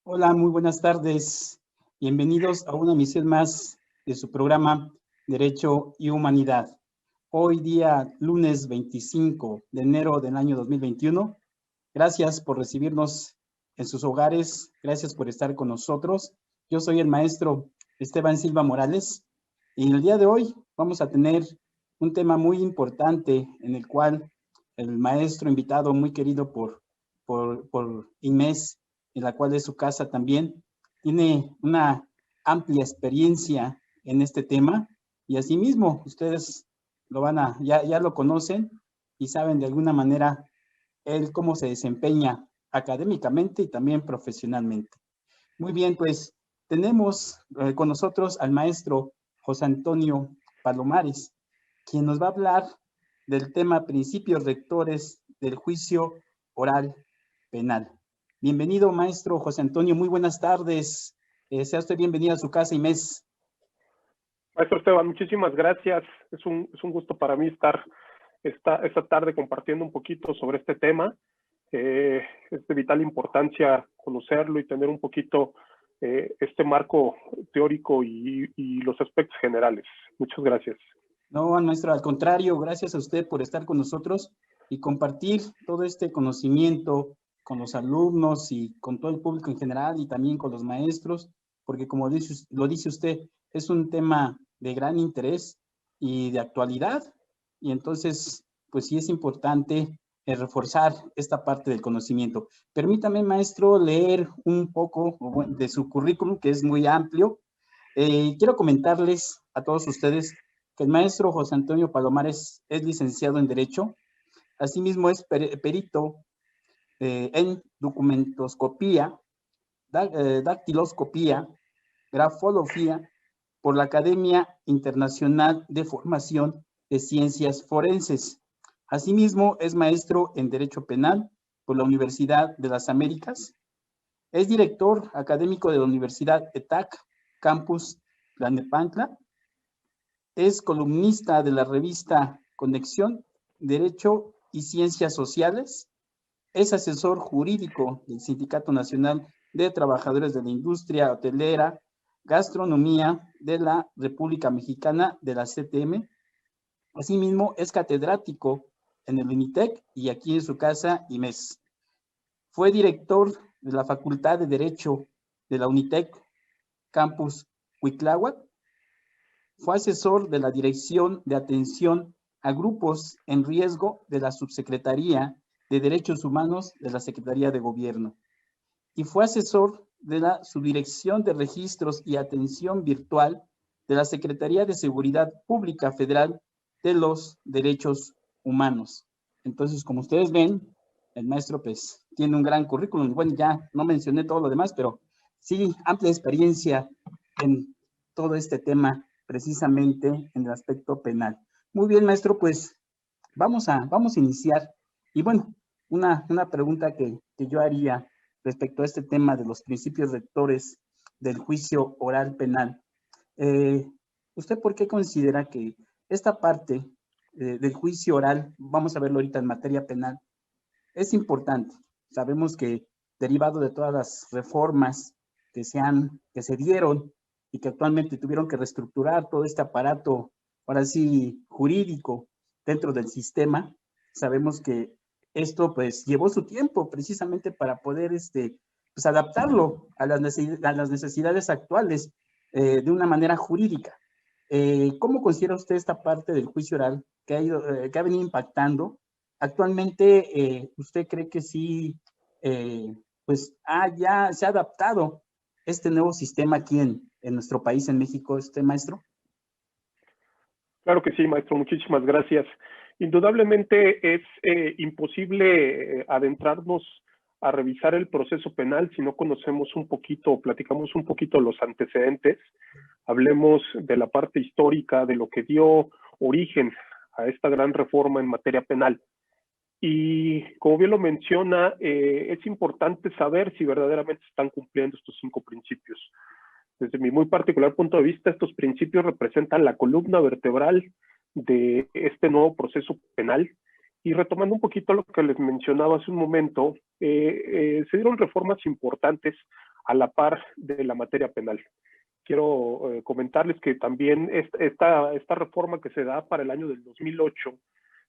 Hola, muy buenas tardes. Bienvenidos a una emisión más de su programa Derecho y Humanidad. Hoy día, lunes 25 de enero del año 2021. Gracias por recibirnos en sus hogares. Gracias por estar con nosotros. Yo soy el maestro Esteban Silva Morales y el día de hoy vamos a tener un tema muy importante en el cual el maestro invitado muy querido por Inés, en la cual es su casa también, tiene una amplia experiencia en este tema y asimismo ustedes ya lo conocen y saben de alguna manera él cómo se desempeña académicamente y también profesionalmente. Muy bien, pues tenemos con nosotros al maestro José Antonio Palomares, quien nos va a hablar del tema principios rectores del juicio oral penal. Bienvenido, maestro José Antonio, muy buenas tardes. Sea usted bienvenido a su casa, Inés. Maestro Esteban, muchísimas gracias. Es un gusto para mí estar esta tarde compartiendo un poquito sobre este tema. Es de vital importancia conocerlo y tener un poquito este marco teórico y los aspectos generales. Muchas gracias. No, maestro, al contrario, gracias a usted por estar con nosotros y compartir todo este conocimiento con los alumnos y con todo el público en general y también con los maestros, porque como lo dice usted, es un tema de gran interés y de actualidad, y entonces, pues sí es importante reforzar esta parte del conocimiento. Permítame, maestro, leer un poco de su currículum, que es muy amplio. Quiero comentarles a todos ustedes que el maestro José Antonio Palomares es licenciado en Derecho, asimismo es perito en documentoscopía, dactiloscopía, grafología por la Academia Internacional de Formación de Ciencias Forenses. Asimismo es maestro en Derecho Penal por la Universidad de las Américas. Es director académico de la Universidad ETAC, Campus Tlalnepantla. Es columnista de la revista Conexión, Derecho y Ciencias Sociales. Es asesor jurídico del Sindicato Nacional de Trabajadores de la Industria Hotelera, Gastronomía de la República Mexicana, de la CTM. Asimismo, es catedrático en el UNITEC y aquí en su casa, IMES. Fue director de la Facultad de Derecho de la UNITEC, Campus Cuitláhuac. Fue asesor de la Dirección de Atención a Grupos en Riesgo de la Subsecretaría de Derechos Humanos de la Secretaría de Gobierno. Y fue asesor de la Subdirección de Registros y Atención Virtual de la Secretaría de Seguridad Pública Federal de los Derechos Humanos. Entonces, como ustedes ven, el maestro pues tiene un gran currículum. Bueno, ya no mencioné todo lo demás, pero sí, amplia experiencia en todo este tema, precisamente en el aspecto penal. Muy bien, maestro, pues vamos a iniciar. Y bueno, una pregunta que yo haría respecto a este tema de los principios rectores del juicio oral penal. ¿Usted por qué considera que esta parte del juicio oral, vamos a verlo ahorita en materia penal, es importante? Sabemos que derivado de todas las reformas que se dieron y que actualmente tuvieron que reestructurar todo este aparato, ahora sí, jurídico dentro del sistema, sabemos que esto pues llevó su tiempo precisamente para poder pues, adaptarlo a las necesidades actuales de una manera jurídica. ¿Cómo considera usted esta parte del juicio oral que ha venido impactando? Actualmente, ¿usted cree que sí, pues ya se ha adaptado este nuevo sistema aquí en nuestro país, en México, maestro? Claro que sí, maestro. Muchísimas gracias. Indudablemente es imposible adentrarnos a revisar el proceso penal si no conocemos un poquito, platicamos un poquito los antecedentes, hablemos de la parte histórica, de lo que dio origen a esta gran reforma en materia penal. Y como bien lo menciona, es importante saber si verdaderamente están cumpliendo estos 5 principios. Desde mi muy particular punto de vista, estos principios representan la columna vertebral de este nuevo proceso penal. Y retomando un poquito lo que les mencionaba hace un momento, se dieron reformas importantes a la par de la materia penal. Quiero comentarles que también esta reforma que se da para el año del 2008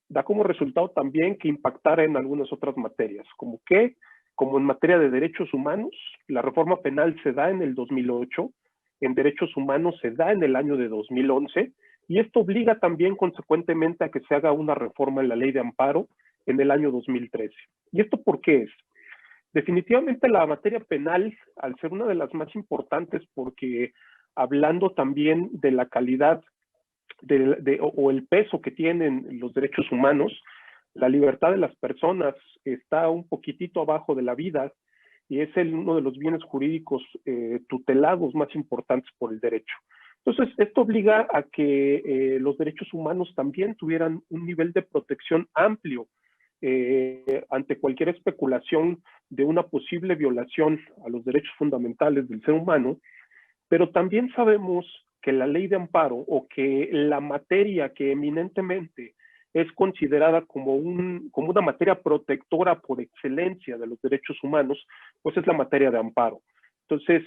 da como resultado también que impactara en algunas otras materias, como en materia de derechos humanos, la reforma penal se da en el 2008, en derechos humanos se da en el año de 2011, y esto obliga también consecuentemente a que se haga una reforma en la ley de amparo en el año 2013. ¿Y esto por qué es? Definitivamente la materia penal, al ser una de las más importantes, porque hablando también de la calidad o el peso que tienen los derechos humanos, la libertad de las personas está un poquitito abajo de la vida y es uno de los bienes jurídicos tutelados más importantes por el derecho. Entonces, esto obliga a que los derechos humanos también tuvieran un nivel de protección amplio ante cualquier especulación de una posible violación a los derechos fundamentales del ser humano, pero también sabemos que la ley de amparo o que la materia que eminentemente es considerada como una materia protectora por excelencia de los derechos humanos, pues es la materia de amparo. Entonces,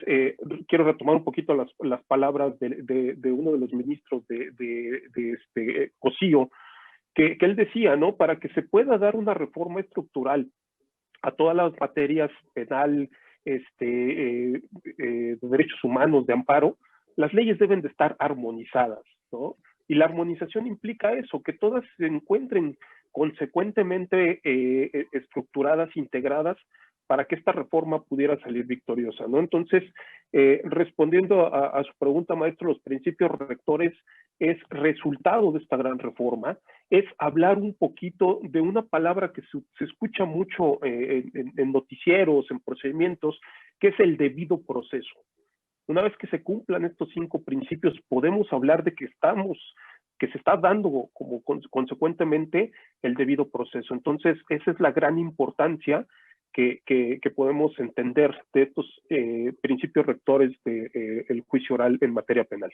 quiero retomar un poquito las palabras de uno de los ministros de Cosío, que él decía, ¿no? Para que se pueda dar una reforma estructural a todas las materias penal, de derechos humanos, de amparo, las leyes deben de estar armonizadas, ¿no? Y la armonización implica eso, que todas se encuentren consecuentemente estructuradas, integradas, para que esta reforma pudiera salir victoriosa, ¿no? Entonces, respondiendo a su pregunta, maestro, los principios rectores es resultado de esta gran reforma, es hablar un poquito de una palabra que se escucha mucho en noticieros, en procedimientos, que es el debido proceso. Una vez que se cumplan estos 5 principios, podemos hablar de que se está dando como consecuentemente el debido proceso. Entonces, esa es la gran importancia que podemos entender de estos principios rectores del juicio oral en materia penal.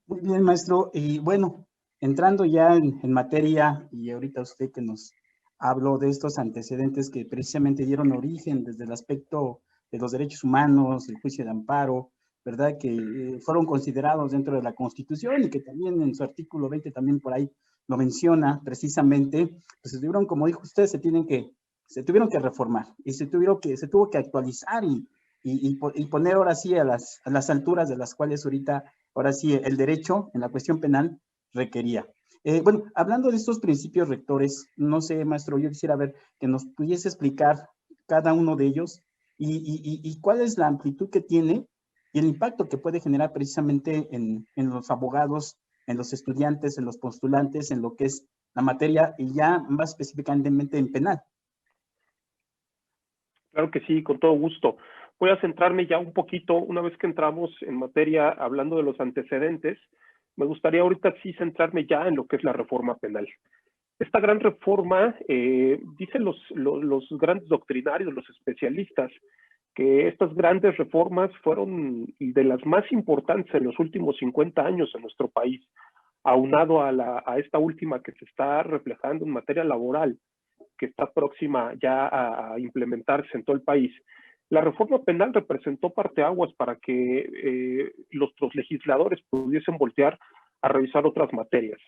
Muy bien, maestro. Y bueno, entrando ya en materia, y ahorita usted que nos habló de estos antecedentes que precisamente dieron origen desde el aspecto de los derechos humanos, el juicio de amparo, ¿verdad? Que fueron considerados dentro de la Constitución y que también en su artículo 20 también por ahí lo menciona precisamente, pues se tuvieron, como dijo usted, se tuvieron que reformar y se tuvo que actualizar y poner ahora sí a las alturas de las cuales ahora sí el derecho en la cuestión penal requería. Bueno, hablando de estos principios rectores, no sé, maestro, yo quisiera ver que nos pudiese explicar cada uno de ellos y cuál es la amplitud que tiene y el impacto que puede generar precisamente en los abogados, en los estudiantes, en los postulantes, en lo que es la materia y ya más específicamente en penal. Claro que sí, con todo gusto. Voy a centrarme ya un poquito, una vez que entramos en materia hablando de los antecedentes, me gustaría ahorita sí centrarme ya en lo que es la reforma penal. Esta gran reforma, dicen los grandes doctrinarios, los especialistas, que estas grandes reformas fueron de las más importantes en los últimos 50 años en nuestro país, aunado a esta última que se está reflejando en materia laboral, que está próxima ya a implementarse en todo el país. La reforma penal representó parteaguas para que los legisladores pudiesen voltear a revisar otras materias.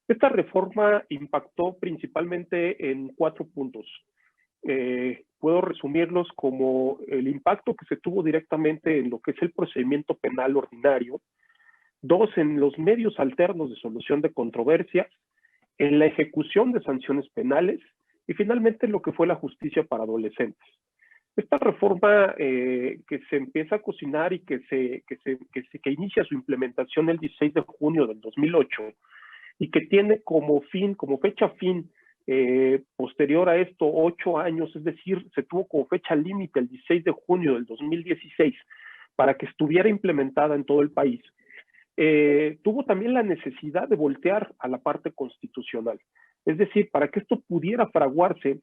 Esta reforma impactó principalmente en 4 puntos. Puedo resumirlos como el impacto que se tuvo directamente en lo que es el procedimiento penal ordinario, 2, en los medios alternos de solución de controversias, en la ejecución de sanciones penales y finalmente lo que fue la justicia para adolescentes. Esta reforma que se empieza a cocinar y que inicia su implementación el 16 de junio del 2008 y que tiene como fecha fin posterior a esto 8 años, es decir, se tuvo como fecha límite el 16 de junio del 2016 para que estuviera implementada en todo el país. Tuvo también la necesidad de voltear a la parte constitucional. Es decir, para que esto pudiera fraguarse,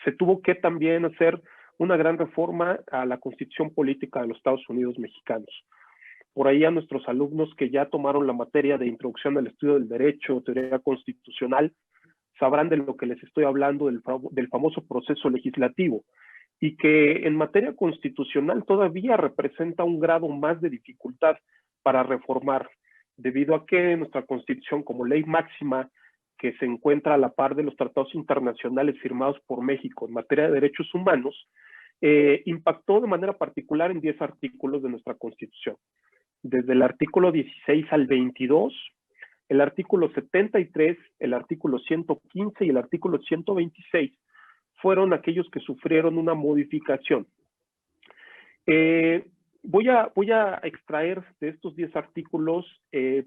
se tuvo que también hacer una gran reforma a la Constitución Política de los Estados Unidos Mexicanos. Por ahí a nuestros alumnos que ya tomaron la materia de introducción al estudio del derecho, teoría constitucional, sabrán de lo que les estoy hablando del famoso proceso legislativo. y que en materia constitucional todavía representa un grado más de dificultad para reformar, debido a que nuestra Constitución, como ley máxima que se encuentra a la par de los tratados internacionales firmados por México en materia de derechos humanos, impactó de manera particular en 10 artículos de nuestra Constitución. Desde el artículo 16 al 22, el artículo 73, el artículo 115 y el artículo 126 fueron aquellos que sufrieron una modificación. Voy a extraer de estos 10 artículos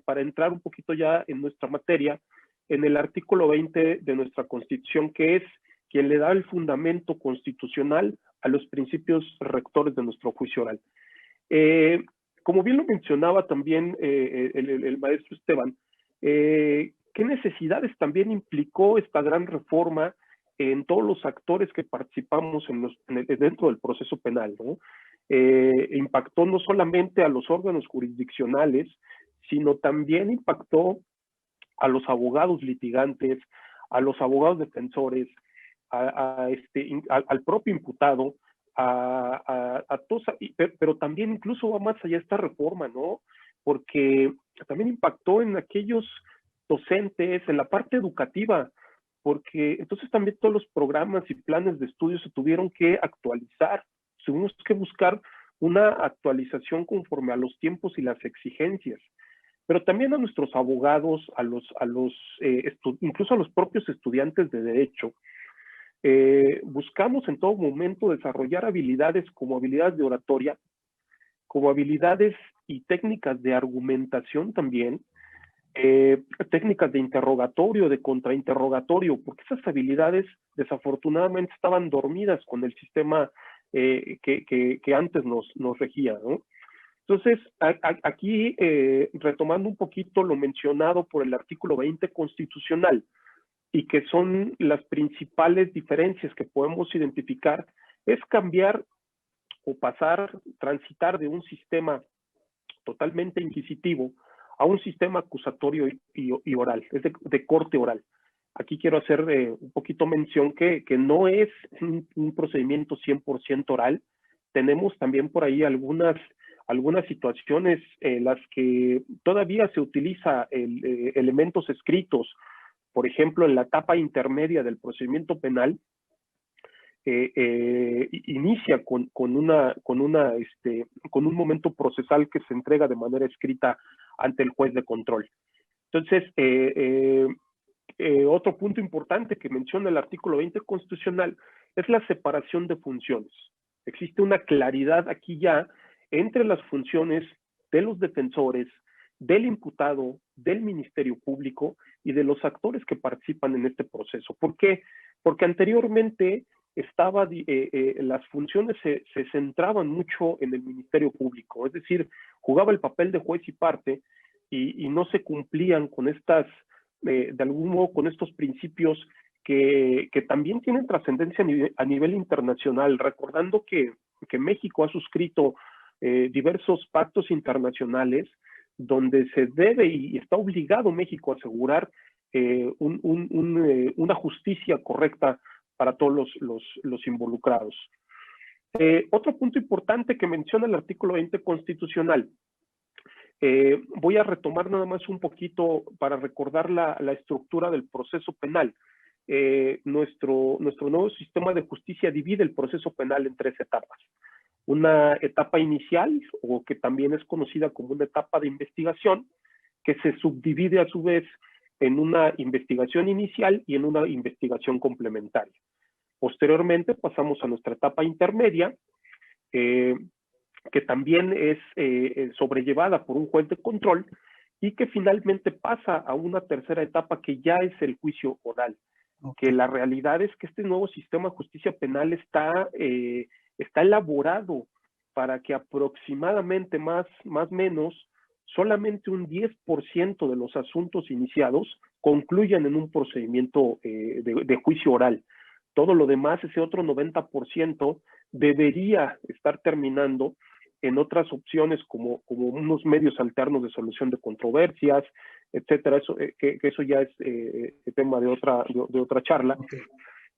para entrar un poquito ya en nuestra materia, en el artículo 20 de nuestra Constitución, que es quien le da el fundamento constitucional a los principios rectores de nuestro juicio oral. Como bien lo mencionaba también el maestro Esteban, ¿qué necesidades también implicó esta gran reforma en todos los actores que participamos dentro del proceso penal, ¿no? Impactó no solamente a los órganos jurisdiccionales, sino también impactó a los abogados litigantes, a los abogados defensores, al propio imputado, a todos, pero también incluso va más allá esta reforma, ¿no? Porque también impactó en aquellos docentes, en la parte educativa, porque entonces también todos los programas y planes de estudio se tuvieron que actualizar, tuvimos que buscar una actualización conforme a los tiempos y las exigencias, pero también a nuestros abogados, incluso a los propios estudiantes de derecho. Buscamos en todo momento desarrollar habilidades como habilidades de oratoria, como habilidades y técnicas de argumentación también, técnicas de interrogatorio, de contrainterrogatorio, porque esas habilidades desafortunadamente estaban dormidas con el sistema que antes nos regía, ¿no? Entonces, aquí, retomando un poquito lo mencionado por el artículo 20 constitucional, y que son las principales diferencias que podemos identificar, es cambiar o transitar de un sistema totalmente inquisitivo a un sistema acusatorio y oral, es de corte oral. Aquí quiero hacer un poquito mención que no es un procedimiento 100% oral. Tenemos también por ahí algunas situaciones en las que todavía se utiliza elementos escritos. Por ejemplo, en la etapa intermedia del procedimiento penal, inicia con un momento procesal que se entrega de manera escrita ante el juez de control. Entonces, otro punto importante que menciona el artículo 20 constitucional es la separación de funciones. Existe una claridad aquí ya entre las funciones de los defensores, del imputado, del Ministerio Público y de los actores que participan en este proceso. ¿Por qué? Porque anteriormente las funciones se centraban mucho en el Ministerio Público, es decir, jugaba el papel de juez y parte y no se cumplían con de algún modo con estos principios que también tienen trascendencia a nivel internacional, recordando que México ha suscrito diversos pactos internacionales donde se debe y está obligado México a asegurar una justicia correcta para todos los involucrados. Otro punto importante que menciona el artículo 20 constitucional, voy a retomar nada más un poquito para recordar la estructura del proceso penal. Nuestro nuevo sistema de justicia divide el proceso penal en 3 etapas. Una etapa inicial, o que también es conocida como una etapa de investigación, que se subdivide a su vez en una investigación inicial y en una investigación complementaria. Posteriormente pasamos a nuestra etapa intermedia, que también es sobrellevada por un juez de control y que finalmente pasa a una tercera etapa que ya es el juicio oral. Okay. Que la realidad es que este nuevo sistema de justicia penal está elaborado para que aproximadamente más o menos solamente un 10% de los asuntos iniciados concluyan en un procedimiento de juicio oral. Todo lo demás, ese otro 90%, debería estar terminando en otras opciones como unos medios alternos de solución de controversias, etcétera. Eso, que eso ya es tema de otra charla. Okay.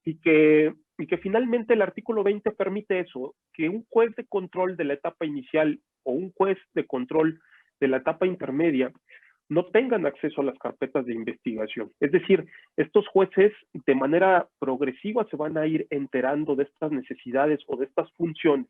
y que finalmente el artículo 20 permite eso, que un juez de control de la etapa inicial o un juez de control de la etapa intermedia no tengan acceso a las carpetas de investigación. Es decir, estos jueces de manera progresiva se van a ir enterando de estas necesidades o de estas funciones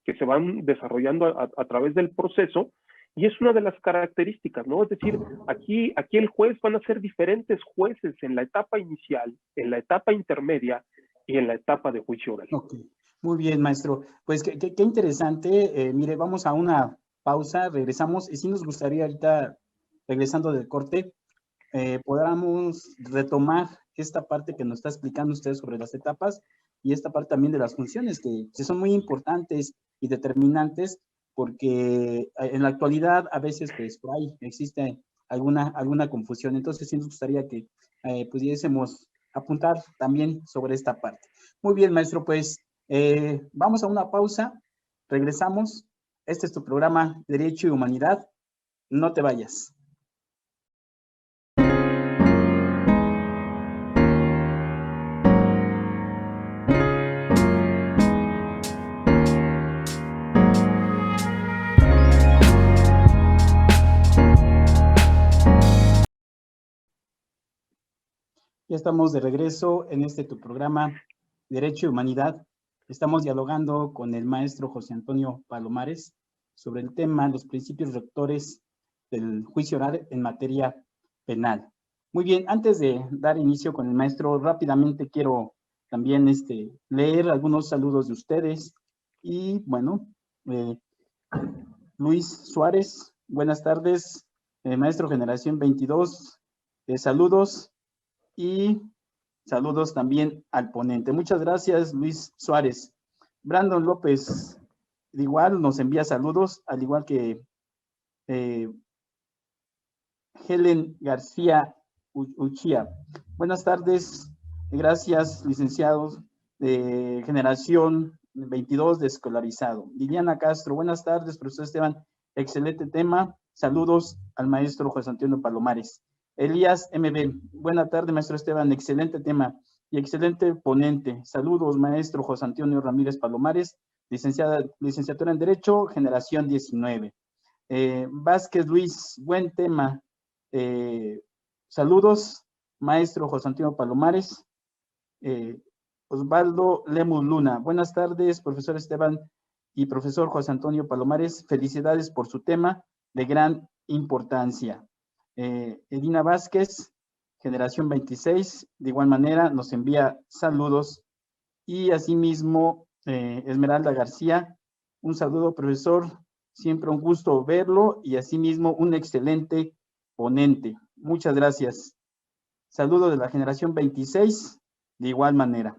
que se van desarrollando a través del proceso, y es una de las características, ¿no? Es decir, aquí el juez van a ser diferentes jueces en la etapa inicial, en la etapa intermedia y en la etapa de juicio oral. Ok, muy bien, maestro. Pues qué interesante. Mire, vamos a una pausa, regresamos, y sí nos gustaría ahorita, regresando del corte, podamos retomar esta parte que nos está explicando usted sobre las etapas y esta parte también de las funciones que son muy importantes y determinantes, porque en la actualidad a veces pues por ahí existe alguna confusión. Entonces sí nos gustaría que pudiésemos apuntar también sobre esta parte. Muy bien, maestro, pues vamos a una pausa, regresamos. Este es tu programa Derecho y Humanidad. No te vayas. Ya estamos de regreso en tu programa Derecho y Humanidad. Estamos dialogando con el maestro José Antonio Palomares sobre el tema, los principios rectores del juicio oral en materia penal. Muy bien, antes de dar inicio con el maestro, rápidamente quiero también leer algunos saludos de ustedes. Y bueno, Luis Suárez, buenas tardes, maestro Generación 22, saludos. Y saludos también al ponente. Muchas gracias, Luis Suárez. Brandon López, igual nos envía saludos, al igual que Helen García Uchía. Buenas tardes, gracias, licenciados de Generación 22 de Escolarizado. Liliana Castro, buenas tardes, profesor Esteban, excelente tema. Saludos al maestro José Antonio Palomares. Elías MB, buena tarde, maestro Esteban, excelente tema y excelente ponente. Saludos, maestro José Antonio Ramírez Palomares, licenciatura en Derecho, Generación 19. Vázquez Luis, buen tema. Saludos, maestro José Antonio Palomares. Osvaldo Lemus Luna, buenas tardes, profesor Esteban y profesor José Antonio Palomares. Felicidades por su tema de gran importancia. Edina Vázquez, Generación 26, de igual manera nos envía saludos. Y asimismo, Esmeralda García, un saludo, profesor, siempre un gusto verlo, y asimismo un excelente ponente. Muchas gracias. Saludo de la Generación 26, de igual manera.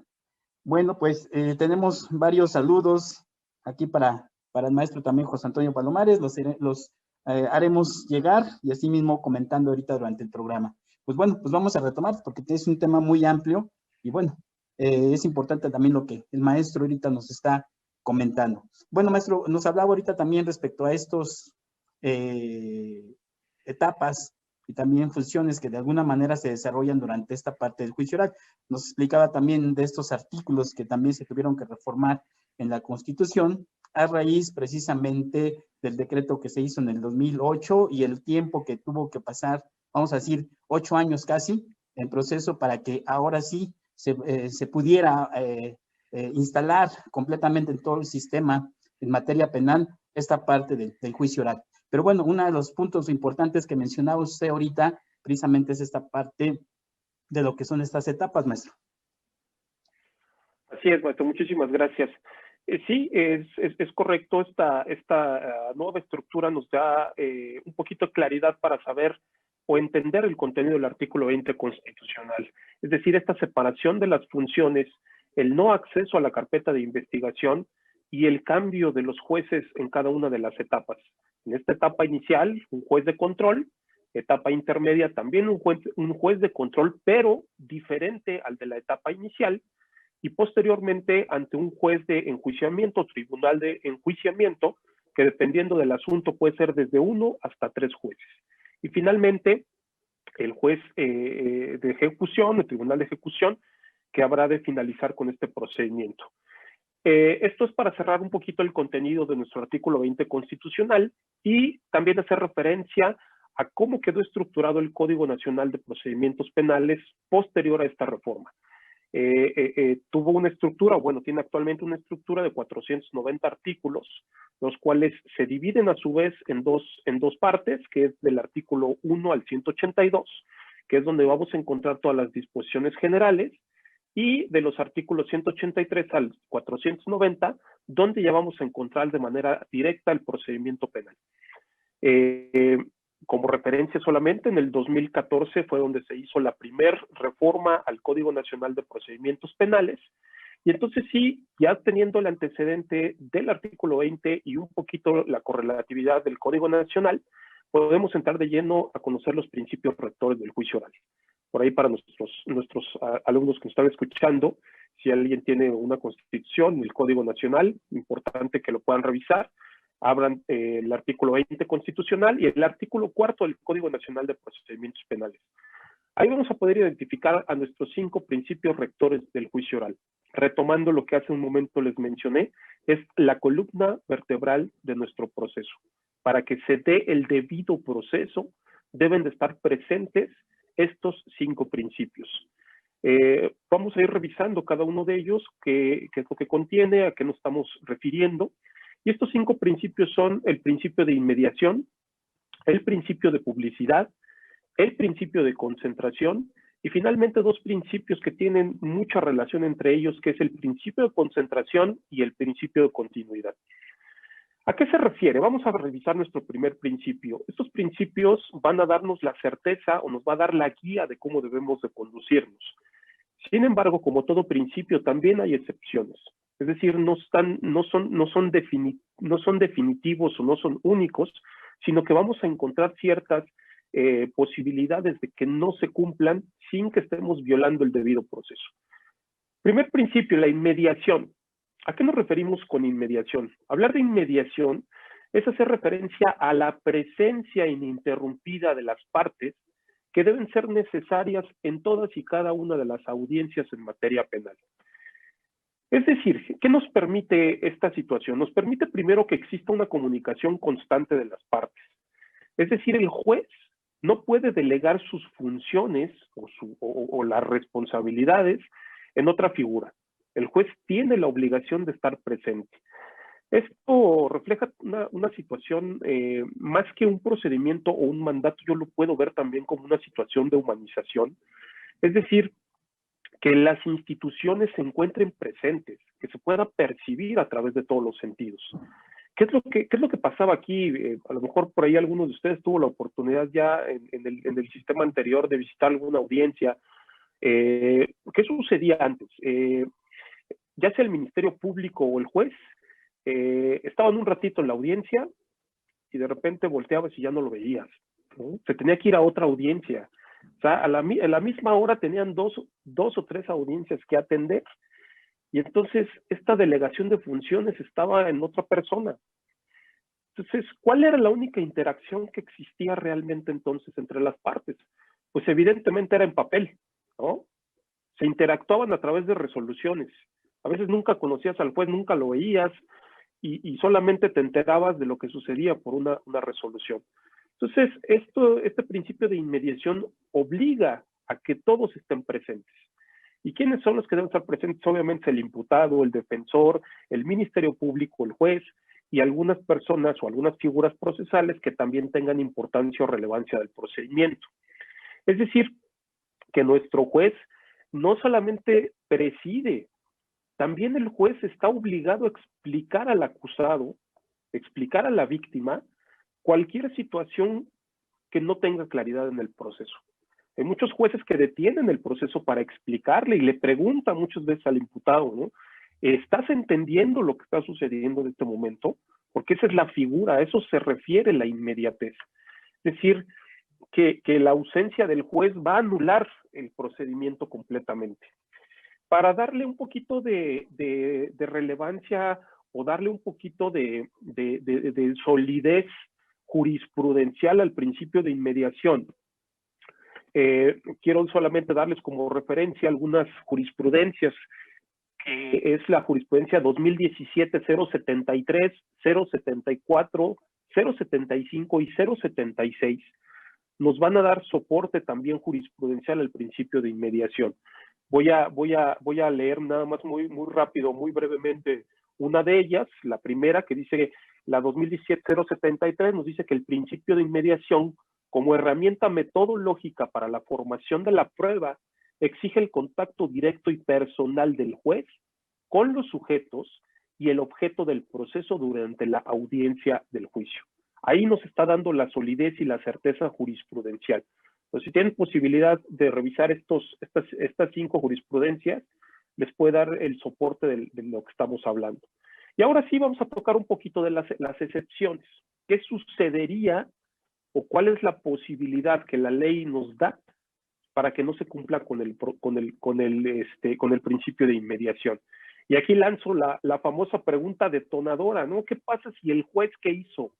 Bueno, pues tenemos varios saludos aquí para el maestro también José Antonio Palomares, los haremos llegar y así mismo comentando ahorita durante el programa. Pues bueno, pues vamos a retomar porque es un tema muy amplio y bueno, es importante también lo que el maestro ahorita nos está comentando. Bueno, maestro, nos hablaba ahorita también respecto a estos etapas y también funciones que de alguna manera se desarrollan durante esta parte del juicio oral. Nos explicaba también de estos artículos que también se tuvieron que reformar en la Constitución a raíz precisamente del decreto que se hizo en el 2008 y el tiempo que tuvo que pasar, vamos a decir, 8 años casi, en proceso para que ahora sí se pudiera instalar completamente en todo el sistema en materia penal esta parte del juicio oral. Pero bueno, uno de los puntos importantes que mencionaba usted ahorita precisamente es esta parte de lo que son estas etapas, maestro. Así es, maestro, muchísimas gracias. Sí, es correcto, esta nueva estructura nos da un poquito de claridad para saber o entender el contenido del artículo 20 constitucional. Es decir, esta separación de las funciones, el no acceso a la carpeta de investigación y el cambio de los jueces en cada una de las etapas. En esta etapa inicial, un juez de control; etapa intermedia, también un juez de control, pero diferente al de la etapa inicial; y posteriormente ante un juez de enjuiciamiento, tribunal de enjuiciamiento, que dependiendo del asunto puede ser desde 1 hasta 3 jueces. Y finalmente, el juez de ejecución, el tribunal de ejecución, que habrá de finalizar con este procedimiento. Esto es para cerrar un poquito el contenido de nuestro artículo 20 constitucional y también hacer referencia a cómo quedó estructurado el Código Nacional de Procedimientos Penales posterior a esta reforma. Tuvo una estructura, bueno, tiene actualmente una estructura de 490 artículos, los cuales se dividen a su vez en dos partes, que es del artículo 1 al 182, que es donde vamos a encontrar todas las disposiciones generales, y de los artículos 183 al 490, donde ya vamos a encontrar de manera directa el procedimiento penal. Como referencia solamente, en el 2014 fue donde se hizo la primera reforma al Código Nacional de Procedimientos Penales, y entonces sí, ya teniendo el antecedente del artículo 20 y un poquito la correlatividad del Código Nacional, podemos entrar de lleno a conocer los principios rectores del juicio oral. Por ahí para nuestros alumnos que nos están escuchando, si alguien tiene una constitución, el Código Nacional, importante que lo puedan revisar, abran el artículo 20 constitucional y el artículo 4 del Código Nacional de Procedimientos Penales. Ahí vamos a poder identificar a nuestros 5 principios rectores del juicio oral. Retomando lo que hace un momento les mencioné, es la columna vertebral de nuestro proceso. Para que se dé el debido proceso, deben de estar presentes estos 5 principios. Vamos a ir revisando cada uno de ellos, qué es lo que contiene, a qué nos estamos refiriendo. Y estos 5 principios son el principio de inmediación, el principio de publicidad, el principio de concentración y finalmente 2 principios que tienen mucha relación entre ellos, que es el principio de concentración y el principio de continuidad. ¿A qué se refiere? Vamos a revisar nuestro primer principio. Estos principios van a darnos la certeza o nos va a dar la guía de cómo debemos de conducirnos. Sin embargo, como todo principio, también hay excepciones. Es decir, no son definitivos o no son únicos, sino que vamos a encontrar ciertas posibilidades de que no se cumplan sin que estemos violando el debido proceso. Primer principio, la inmediación. ¿A qué nos referimos con inmediación? Hablar de inmediación es hacer referencia a la presencia ininterrumpida de las partes que deben ser necesarias en todas y cada una de las audiencias en materia penal. Es decir, ¿qué nos permite esta situación? Nos permite primero que exista una comunicación constante de las partes. Es decir, el juez no puede delegar sus funciones o las responsabilidades en otra figura. El juez tiene la obligación de estar presente. Esto refleja una situación, más que un procedimiento o un mandato, yo lo puedo ver también como una situación de humanización. Es decir, que las instituciones se encuentren presentes, que se pueda percibir a través de todos los sentidos. ¿Qué es lo que pasaba aquí? A lo mejor por ahí algunos de ustedes tuvo la oportunidad ya en el sistema anterior de visitar alguna audiencia. ¿Qué sucedía antes? Ya sea el Ministerio Público o el juez, estaban un ratito en la audiencia y de repente volteabas y ya no lo veías, ¿no? Se tenía que ir a otra audiencia. O sea, a la misma hora tenían dos o 3 audiencias que atender. Y entonces esta delegación de funciones estaba en otra persona. Entonces, ¿cuál era la única interacción que existía realmente entonces entre las partes? Pues evidentemente era en papel, ¿no? Se interactuaban a través de resoluciones. A veces nunca conocías al juez, nunca lo veías y solamente te enterabas de lo que sucedía por una resolución. Entonces, este principio de inmediación obliga a que todos estén presentes. ¿Y quiénes son los que deben estar presentes? Obviamente el imputado, el defensor, el Ministerio Público, el juez y algunas personas o algunas figuras procesales que también tengan importancia o relevancia del procedimiento. Es decir, que nuestro juez no solamente preside, también el juez está obligado a explicar al acusado, explicar a la víctima cualquier situación que no tenga claridad en el proceso. Hay muchos jueces que detienen el proceso para explicarle y le preguntan muchas veces al imputado, ¿no? ¿Estás entendiendo lo que está sucediendo en este momento? Porque esa es la figura, a eso se refiere la inmediatez. Es decir, que la ausencia del juez va a anular el procedimiento completamente. Para darle un poquito de relevancia o darle un poquito de solidez jurisprudencial al principio de inmediación, quiero solamente darles como referencia algunas jurisprudencias, que es la jurisprudencia 2017-073, 074, 075 y 076. Nos van a dar soporte también jurisprudencial al principio de inmediación. Voy a leer nada más muy rápido, muy brevemente, una de ellas, la primera, que dice, la 2017-073, nos dice que el principio de inmediación, como herramienta metodológica para la formación de la prueba, exige el contacto directo y personal del juez con los sujetos y el objeto del proceso durante la audiencia del juicio. Ahí nos está dando la solidez y la certeza jurisprudencial. Entonces, si tienen posibilidad de revisar estas 5 jurisprudencias, les puede dar el soporte de lo que estamos hablando. Y ahora sí vamos a tocar un poquito de las excepciones. ¿Qué sucedería o cuál es la posibilidad que la ley nos da para que no se cumpla con el principio de inmediación? Y aquí lanzo la famosa pregunta detonadora, ¿no? ¿Qué pasa si el juez que hizo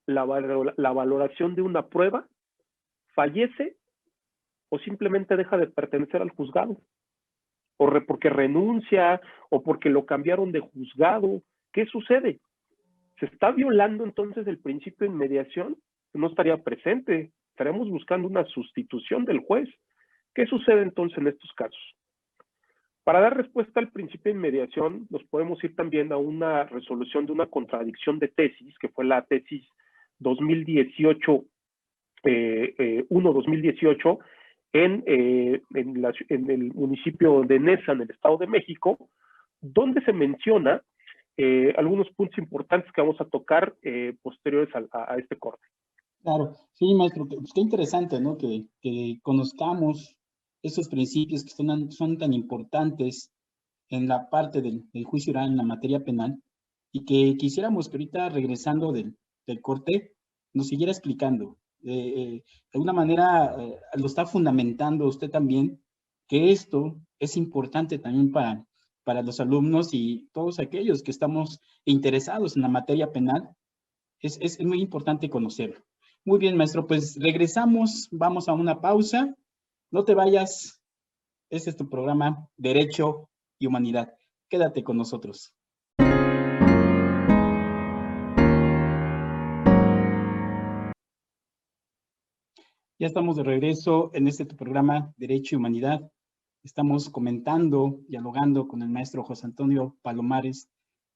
la valoración de una prueba fallece o simplemente deja de pertenecer al juzgado? O porque renuncia, o porque lo cambiaron de juzgado. ¿Qué sucede? ¿Se está violando entonces el principio de inmediación? No estaría presente. Estaremos buscando una sustitución del juez. ¿Qué sucede entonces en estos casos? Para dar respuesta al principio de inmediación, nos podemos ir también a una resolución de una contradicción de tesis, que fue la tesis 2018, 1-2018, en el municipio de Neza, en el Estado de México, donde se menciona algunos puntos importantes que vamos a tocar posteriores a este corte. Claro, sí, maestro, qué interesante, ¿no? Que conozcamos esos principios que son tan importantes en la parte del juicio oral en la materia penal, y que quisiéramos que ahorita, regresando del corte, nos siguiera explicando. De alguna manera lo está fundamentando usted también, que esto es importante también para los alumnos y todos aquellos que estamos interesados en la materia penal. Es muy importante conocerlo. Muy bien, maestro, pues regresamos, vamos a una pausa. No te vayas, este es tu programa Derecho y Humanidad. Quédate con nosotros. Ya estamos de regreso en este tu programa Derecho y Humanidad. Estamos comentando, dialogando con el maestro José Antonio Palomares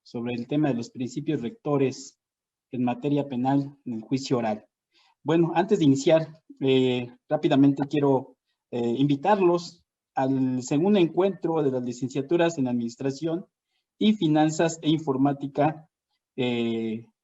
sobre el tema de los principios rectores en materia penal en el juicio oral. Bueno, antes de iniciar, rápidamente quiero invitarlos al segundo encuentro de las licenciaturas en Administración y Finanzas e Informática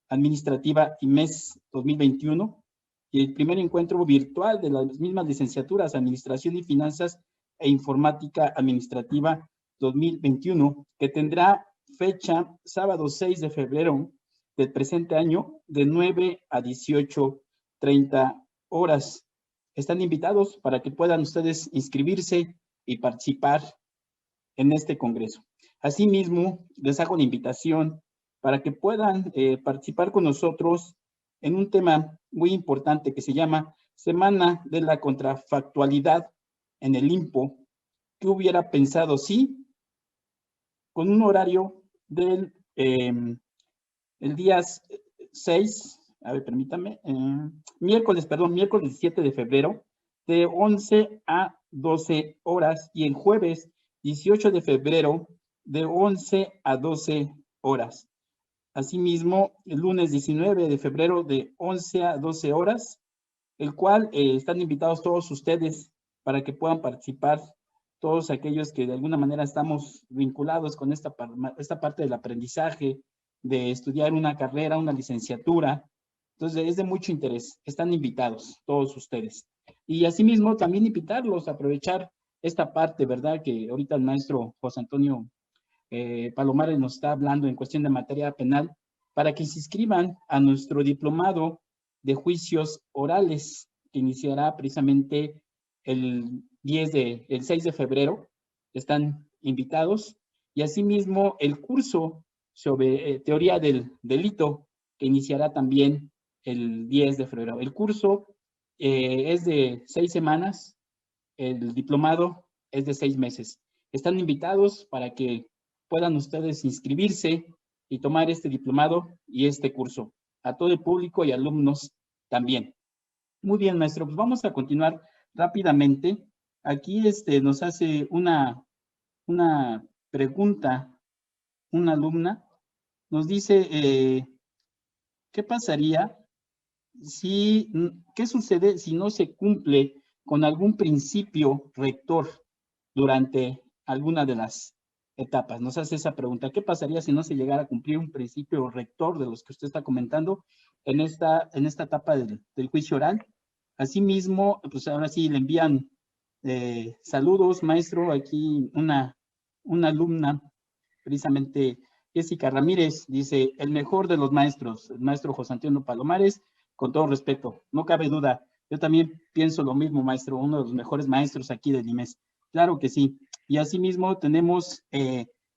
Administrativa IMES 2021, y el primer encuentro virtual de las mismas licenciaturas Administración y Finanzas e Informática Administrativa 2021, que tendrá fecha sábado 6 de febrero del presente año, de 9 a 18:30 horas. Están invitados para que puedan ustedes inscribirse y participar en este congreso. Asimismo, les hago la invitación para que puedan participar con nosotros en un tema muy importante que se llama Semana de la Contrafactualidad en el IMPO. ¿Qué hubiera pensado si con un horario del el día 6, a ver, permítame, miércoles 17 de febrero, de 11 a 12 horas, y el jueves 18 de febrero, de 11 a 12 horas. Asimismo, el lunes 19 de febrero, de 11 a 12 horas, el cual están invitados todos ustedes para que puedan participar, todos aquellos que de alguna manera estamos vinculados con esta parte del aprendizaje, de estudiar una carrera, una licenciatura. Entonces, es de mucho interés. Están invitados todos ustedes. Y asimismo, también invitarlos a aprovechar esta parte, ¿verdad? Que ahorita el maestro José Antonio Palomares nos está hablando en cuestión de materia penal, para que se inscriban a nuestro diplomado de juicios orales, que iniciará precisamente el 6 de febrero. Están invitados. Y asimismo, el curso sobre teoría del delito, que iniciará también el 10 de febrero. El curso es de 6 semanas, El diplomado es de 6 meses. Están invitados para que puedan ustedes inscribirse y tomar este diplomado y este curso. A todo el público y alumnos también. Muy bien, maestro. Pues vamos a continuar rápidamente. Aquí nos hace una pregunta una alumna. Nos dice, ¿qué pasaría qué sucede si no se cumple con algún principio rector durante alguna de las etapas? Nos hace esa pregunta. ¿Qué pasaría si no se llegara a cumplir un principio rector de los que usted está comentando en esta etapa del juicio oral? Asimismo, pues ahora sí le envían saludos, maestro. Aquí una alumna, precisamente Jessica Ramírez, dice, el mejor de los maestros, el maestro José Antonio Palomares, con todo respeto, no cabe duda. Yo también pienso lo mismo, maestro, uno de los mejores maestros aquí del IMES. Claro que sí. Y asimismo tenemos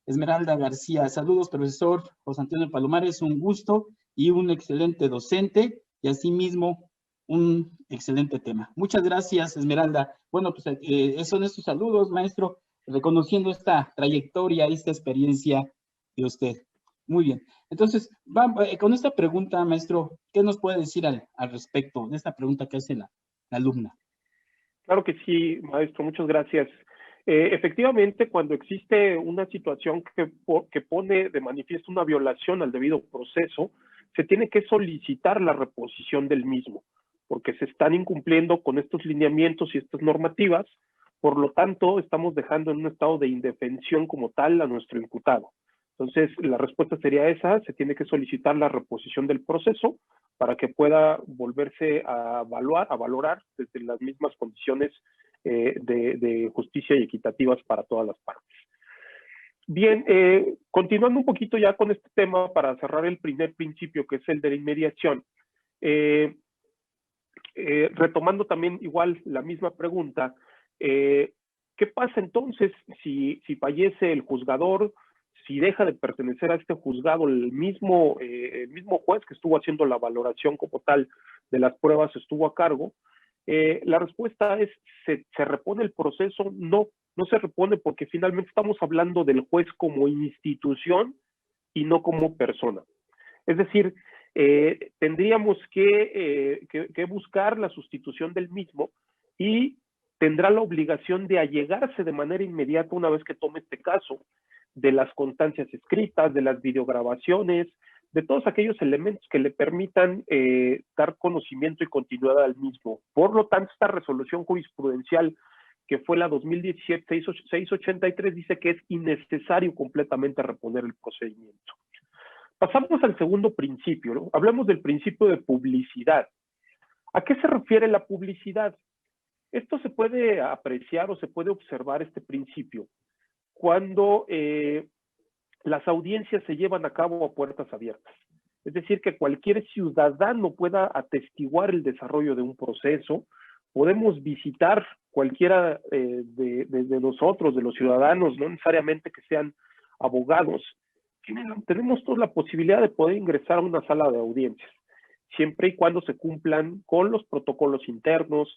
Esmeralda García. Saludos, profesor José Antonio Palomares, un gusto y un excelente docente, y asimismo un excelente tema. Muchas gracias, Esmeralda. Bueno, pues son estos saludos, maestro, reconociendo esta trayectoria, esta experiencia de usted. Muy bien. Entonces, con esta pregunta, maestro, ¿qué nos puede decir al respecto de esta pregunta que hace la alumna? Claro que sí, maestro, muchas gracias. Efectivamente, cuando existe una situación que pone de manifiesto una violación al debido proceso, se tiene que solicitar la reposición del mismo, porque se están incumpliendo con estos lineamientos y estas normativas. Por lo tanto, estamos dejando en un estado de indefensión como tal a nuestro imputado. Entonces, la respuesta sería esa: se tiene que solicitar la reposición del proceso para que pueda volverse a valorar desde las mismas condiciones de justicia y equitativas para todas las partes. Bien, continuando un poquito ya con este tema para cerrar el primer principio, que es el de la inmediación. Retomando también igual la misma pregunta, ¿qué pasa entonces si fallece el juzgador, si deja de pertenecer a este juzgado el mismo juez que estuvo haciendo la valoración como tal de las pruebas estuvo a cargo? La respuesta es, ¿se repone el proceso? No se repone, porque finalmente estamos hablando del juez como institución y no como persona. Es decir, tendríamos que buscar la sustitución del mismo, y tendrá la obligación de allegarse de manera inmediata, una vez que tome este caso, de las constancias escritas, de las videograbaciones, de todos aquellos elementos que le permitan dar conocimiento y continuidad al mismo. Por lo tanto, esta resolución jurisprudencial, que fue la 2017-683, dice que es innecesario completamente reponer el procedimiento. Pasamos al segundo principio, ¿no? Hablamos del principio de publicidad. ¿A qué se refiere la publicidad? Esto se puede apreciar o se puede observar, este principio, cuando las audiencias se llevan a cabo a puertas abiertas. Es decir, que cualquier ciudadano pueda atestiguar el desarrollo de un proceso. Podemos visitar cualquiera de nosotros, de los ciudadanos, no necesariamente que sean abogados. Tenemos toda la posibilidad de poder ingresar a una sala de audiencias, siempre y cuando se cumplan con los protocolos internos,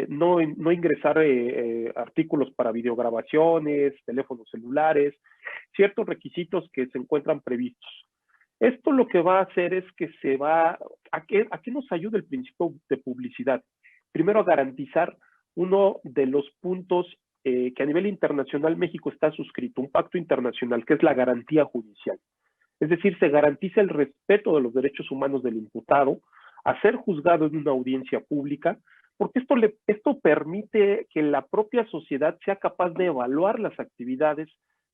no ingresar artículos para videograbaciones, teléfonos celulares, ciertos requisitos que se encuentran previstos. Esto lo que va a hacer es que ¿a qué nos ayuda el principio de publicidad? Primero, a garantizar uno de los puntos que a nivel internacional México está suscrito, un pacto internacional, que es la garantía judicial. Es decir, se garantiza el respeto de los derechos humanos del imputado a ser juzgado en una audiencia pública, porque esto permite que la propia sociedad sea capaz de evaluar las actividades